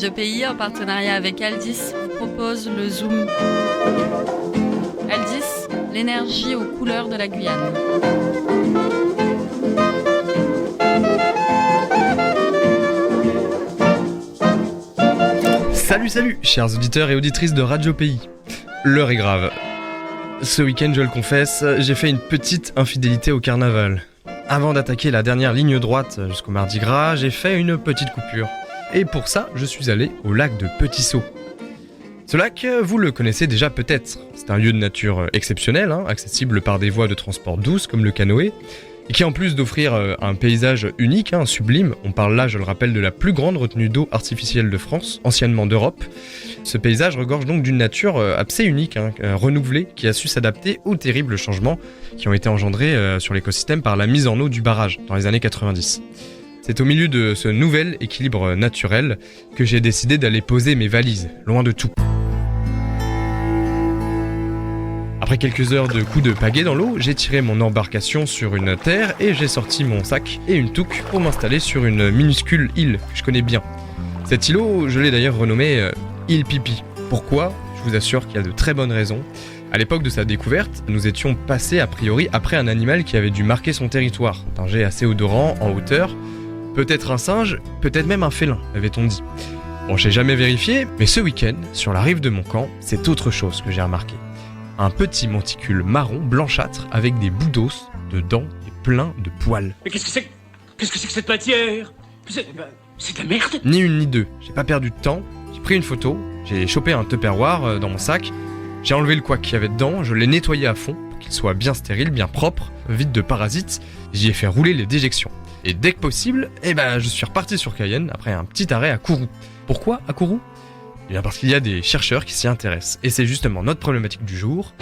Radio Pays, en partenariat avec Aldis, vous propose le Zoom. Aldis, l'énergie aux couleurs de la Guyane. Salut, chers auditeurs et auditrices de Radio Pays. L'heure est grave. Ce week-end, je le confesse, j'ai fait une petite infidélité au carnaval. Avant d'attaquer la dernière ligne droite jusqu'au Mardi Gras, j'ai fait une petite coupure. Et pour ça, je suis allé au lac de Petit-Saut. Ce lac, vous le connaissez déjà peut-être. C'est un lieu de nature exceptionnel, accessible par des voies de transport douces comme le canoë, et qui en plus d'offrir un paysage unique, sublime, on parle là, je le rappelle, de la plus grande retenue d'eau artificielle de France, anciennement d'Europe. Ce paysage regorge donc d'une nature assez unique, renouvelée, qui a su s'adapter aux terribles changements qui ont été engendrés sur l'écosystème par la mise en eau du barrage dans les années 90. C'est au milieu de ce nouvel équilibre naturel que j'ai décidé d'aller poser mes valises, loin de tout. Après quelques heures de coups de pagaie dans l'eau, j'ai tiré mon embarcation sur une terre et j'ai sorti mon sac et une touque pour m'installer sur une minuscule île que je connais bien. Cet îlot, je l'ai d'ailleurs renommé Île Pipi. Pourquoi ? Je vous assure qu'il y a de très bonnes raisons. À l'époque de sa découverte, nous étions passés a priori après un animal qui avait dû marquer son territoire, un jet assez odorant, en hauteur, peut-être un singe, peut-être même un félin, avait-on dit. Bon, j'ai jamais vérifié, mais ce week-end, sur la rive de mon camp, c'est autre chose que j'ai remarqué. Un petit monticule marron blanchâtre avec des bouts d'os, de dents et plein de poils. Mais qu'est-ce que c'est que cette matière ? C'est de la merde ? Ni une ni deux, j'ai pas perdu de temps, j'ai pris une photo, j'ai chopé un Tupperware dans mon sac, j'ai enlevé le couac qu'il y avait dedans, je l'ai nettoyé à fond pour qu'il soit bien stérile, bien propre, vide de parasites, j'y ai fait rouler les déjections. Et dès que possible, je suis reparti sur Cayenne après un petit arrêt à Kourou. Pourquoi à Kourou ? Eh bien parce qu'il y a des chercheurs qui s'y intéressent, et c'est justement notre problématique du jour.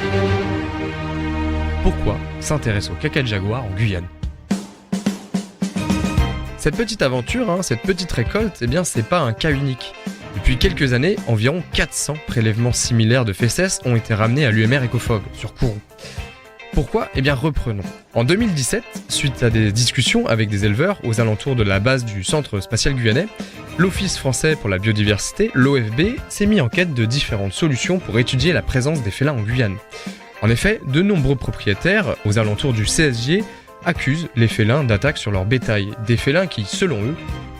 Pourquoi s'intéresser au caca de jaguar en Guyane ? Cette petite aventure, cette petite récolte, c'est pas un cas unique. Depuis quelques années, environ 400 prélèvements similaires de fesses ont été ramenés à l'UMR Ecofog, sur Kourou. Pourquoi ? Reprenons. En 2017, suite à des discussions avec des éleveurs aux alentours de la base du Centre Spatial Guyanais, l'Office français pour la biodiversité, l'OFB, s'est mis en quête de différentes solutions pour étudier la présence des félins en Guyane. En effet, de nombreux propriétaires, aux alentours du CSG, accusent les félins d'attaques sur leur bétail, des félins qui, selon eux,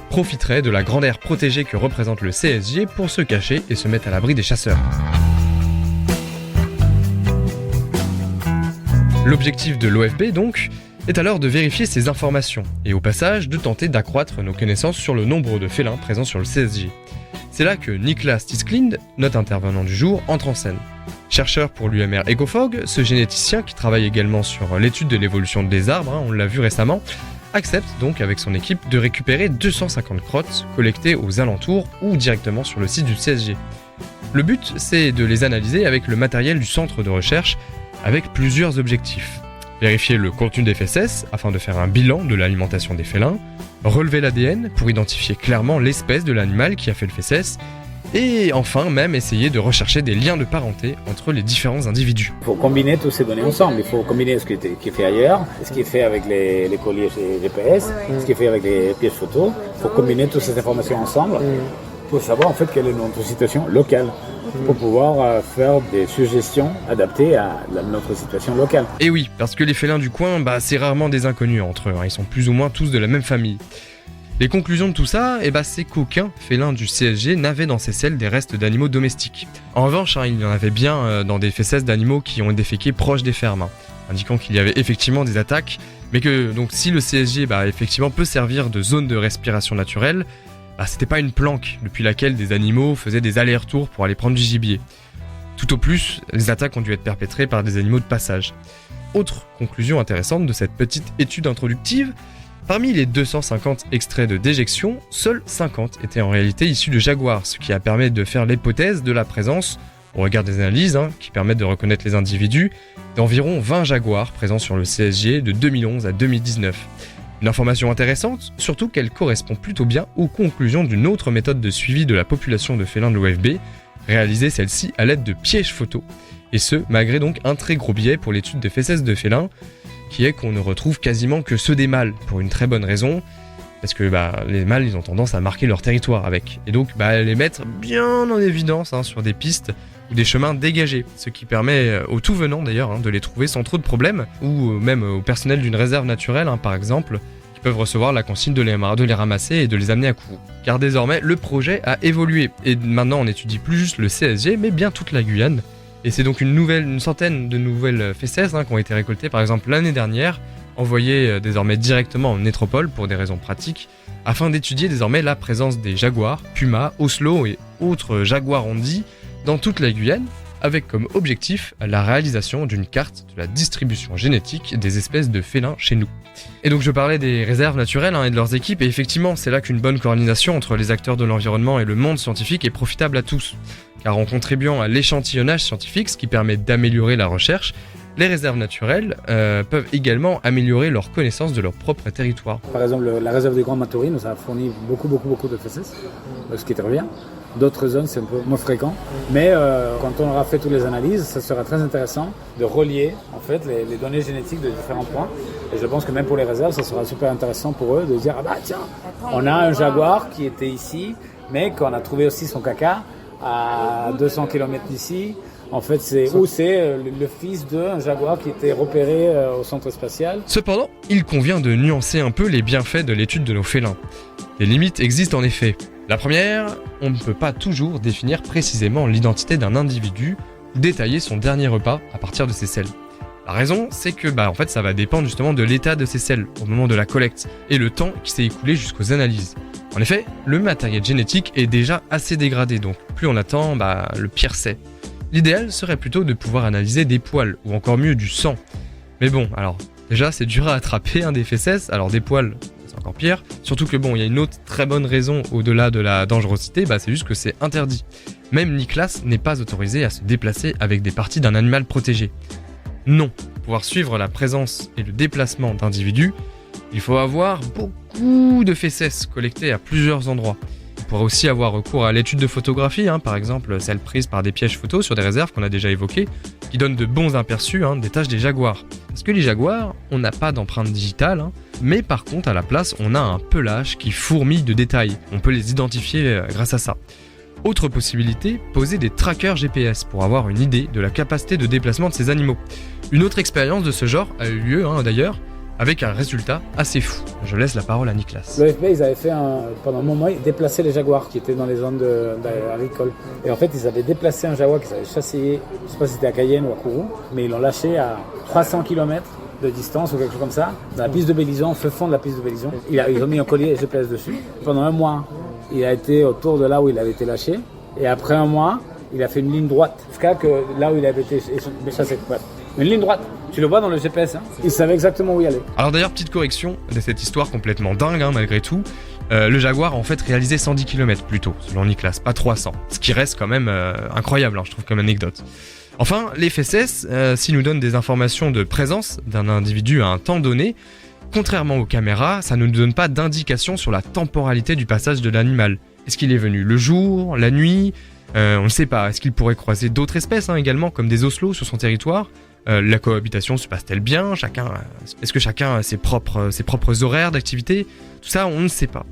profiteraient de la grande aire protégée que représente le CSG pour se cacher et se mettre à l'abri des chasseurs. L'objectif de l'OFB, donc, est alors de vérifier ces informations, et au passage de tenter d'accroître nos connaissances sur le nombre de félins présents sur le CSG. C'est là que Niklas Tisklinde, notre intervenant du jour, entre en scène. Chercheur pour l'UMR Ecofog, ce généticien qui travaille également sur l'étude de l'évolution des arbres, on l'a vu récemment, accepte donc avec son équipe de récupérer 250 crottes collectées aux alentours ou directement sur le site du CSG. Le but, c'est de les analyser avec le matériel du centre de recherche avec plusieurs objectifs. Vérifier le contenu des fesses afin de faire un bilan de l'alimentation des félins, relever l'ADN pour identifier clairement l'espèce de l'animal qui a fait le fesses, et enfin même essayer de rechercher des liens de parenté entre les différents individus. Il faut combiner toutes ces données ensemble, il faut combiner ce qui est fait ailleurs, ce qui est fait avec les colliers GPS, ce qui est fait avec les pièces photos, il faut combiner toutes ces informations ensemble pour savoir en fait quelle est notre situation locale, pour pouvoir faire des suggestions adaptées à notre situation locale. Et oui, parce que les félins du coin, c'est rarement des inconnus entre eux, ils sont plus ou moins tous de la même famille. Les conclusions de tout ça, c'est qu'aucun félin du CSG n'avait dans ses selles des restes d'animaux domestiques. En revanche, il y en avait bien dans des fesses d'animaux qui ont déféqué proches des fermes, indiquant qu'il y avait effectivement des attaques, mais que donc si le CSG effectivement peut servir de zone de respiration naturelle, c'était pas une planque depuis laquelle des animaux faisaient des allers-retours pour aller prendre du gibier. Tout au plus, les attaques ont dû être perpétrées par des animaux de passage. Autre conclusion intéressante de cette petite étude introductive, parmi les 250 extraits de déjection, seuls 50 étaient en réalité issus de jaguars, ce qui a permis de faire l'hypothèse de la présence, au regard des analyses qui permettent de reconnaître les individus, d'environ 20 jaguars présents sur le CSG de 2011 à 2019. Une information intéressante, surtout qu'elle correspond plutôt bien aux conclusions d'une autre méthode de suivi de la population de félins de l'OFB, réalisée celle-ci à l'aide de pièges photos, et ce, malgré donc un très gros biais pour l'étude des fesses de félins, qui est qu'on ne retrouve quasiment que ceux des mâles, pour une très bonne raison, parce que les mâles ils ont tendance à marquer leur territoire avec, et donc les mettre bien en évidence sur des pistes ou des chemins dégagés, ce qui permet aux tout venants d'ailleurs de les trouver sans trop de problèmes, ou même au personnel d'une réserve naturelle par exemple, qui peuvent recevoir la consigne de les ramasser et de les amener à Kourou. Car désormais le projet a évolué, et maintenant on n'étudie plus juste le CSG mais bien toute la Guyane, et c'est donc une centaine de nouvelles fesses qui ont été récoltées par exemple l'année dernière, envoyés désormais directement en métropole pour des raisons pratiques, afin d'étudier désormais la présence des jaguars, pumas, oslo et autres jaguars ondis dans toute la Guyane, avec comme objectif la réalisation d'une carte de la distribution génétique des espèces de félins chez nous. Et donc je parlais des réserves naturelles et de leurs équipes, et effectivement c'est là qu'une bonne coordination entre les acteurs de l'environnement et le monde scientifique est profitable à tous, car en contribuant à l'échantillonnage scientifique, ce qui permet d'améliorer la recherche, les réserves naturelles peuvent également améliorer leur connaissance de leur propre territoire. Par exemple, la réserve des Grands Matouris nous a fourni beaucoup de fesses, ce qui est très bien. D'autres zones, c'est un peu moins fréquent. Mais quand on aura fait toutes les analyses, ça sera très intéressant de relier en fait, les données génétiques de différents points. Et je pense que même pour les réserves, ça sera super intéressant pour eux de dire tiens, on a un jaguar qui était ici, mais qu'on a trouvé aussi son caca à 200 km d'ici. En fait, c'est le fils d'un jaguar qui était repéré au centre spatial. Cependant, il convient de nuancer un peu les bienfaits de l'étude de nos félins. Les limites existent en effet. La première, on ne peut pas toujours définir précisément l'identité d'un individu ou détailler son dernier repas à partir de ses selles. La raison, c'est que en fait, ça va dépendre justement de l'état de ces selles au moment de la collecte et le temps qui s'est écoulé jusqu'aux analyses. En effet, le matériel génétique est déjà assez dégradé, donc plus on attend, le pire c'est. L'idéal serait plutôt de pouvoir analyser des poils, ou encore mieux du sang. Mais bon, alors, déjà c'est dur à attraper des fesses, alors des poils, c'est encore pire. Surtout que il y a une autre très bonne raison au-delà de la dangerosité, c'est juste que c'est interdit. Même Niklas n'est pas autorisé à se déplacer avec des parties d'un animal protégé. Non, pour pouvoir suivre la présence et le déplacement d'individus, il faut avoir beaucoup de fesses collectées à plusieurs endroits. On pourrait aussi avoir recours à l'étude de photographie, par exemple celle prise par des pièges photos sur des réserves qu'on a déjà évoquées, qui donnent de bons aperçus des tâches des jaguars. Parce que les jaguars, on n'a pas d'empreinte digitale, mais par contre à la place on a un pelage qui fourmille de détails. On peut les identifier grâce à ça. Autre possibilité, poser des trackers GPS pour avoir une idée de la capacité de déplacement de ces animaux. Une autre expérience de ce genre a eu lieu d'ailleurs, avec un résultat assez fou. Je laisse la parole à Niklas. Le FBI, ils avaient fait pendant un moment, ils déplaçaient les jaguars qui étaient dans les zones agricoles. Et en fait, ils avaient déplacé un jaguar qu'ils avaient chassé, je ne sais pas si c'était à Cayenne ou à Kourou, mais ils l'ont lâché à 300 km de distance ou quelque chose comme ça, dans la piste de Bélison, au fond de la piste de Bélison. Ils ont mis un collier GPS dessus. Pendant un mois, il a été autour de là où il avait été lâché. Et après un mois, il a fait une ligne droite jusqu'à là où il avait été chassé. Ouais. Une ligne droite. Tu le vois dans le GPS, il savait exactement où y aller. Alors d'ailleurs, petite correction de cette histoire complètement dingue malgré tout, le jaguar a en fait réalisé 110 km plus tôt, selon Niklas, pas 300. Ce qui reste quand même incroyable, je trouve, comme anecdote. Enfin, les fesses, s'ils nous donnent des informations de présence d'un individu à un temps donné, contrairement aux caméras, ça ne nous donne pas d'indication sur la temporalité du passage de l'animal. Est-ce qu'il est venu le jour, la nuit ? On ne sait pas. Est-ce qu'il pourrait croiser d'autres espèces également, comme des oslos sur son territoire ? La cohabitation se passe-t-elle bien ? Est-ce que chacun a ses propres horaires d'activité ? Tout ça, on ne sait pas.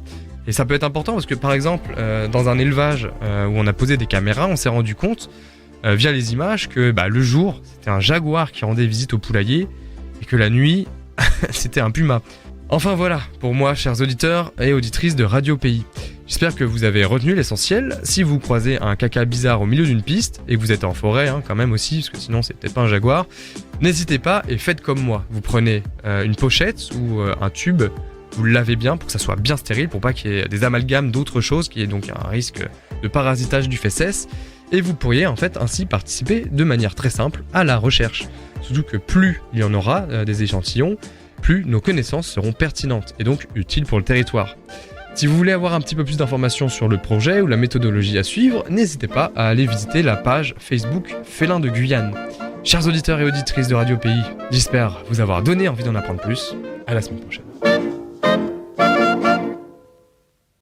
Et ça peut être important parce que, par exemple, dans un élevage où on a posé des caméras, on s'est rendu compte, via les images, que le jour, c'était un jaguar qui rendait visite au poulailler et que la nuit, c'était un puma. Enfin voilà, pour moi, chers auditeurs et auditrices de Radio Pays. J'espère que vous avez retenu l'essentiel. Si vous croisez un caca bizarre au milieu d'une piste, et que vous êtes en forêt quand même aussi, parce que sinon c'est peut-être pas un jaguar, n'hésitez pas et faites comme moi. Vous prenez une pochette ou un tube, vous le lavez bien pour que ça soit bien stérile, pour pas qu'il y ait des amalgames d'autres choses, qui est donc un risque de parasitage du fesses. Et vous pourriez en fait ainsi participer de manière très simple à la recherche. Surtout que plus il y en aura des échantillons, plus nos connaissances seront pertinentes et donc utiles pour le territoire. Si vous voulez avoir un petit peu plus d'informations sur le projet ou la méthodologie à suivre, n'hésitez pas à aller visiter la page Facebook Félins de Guyane. Chers auditeurs et auditrices de Radio Pays, j'espère vous avoir donné envie d'en apprendre plus. À la semaine prochaine.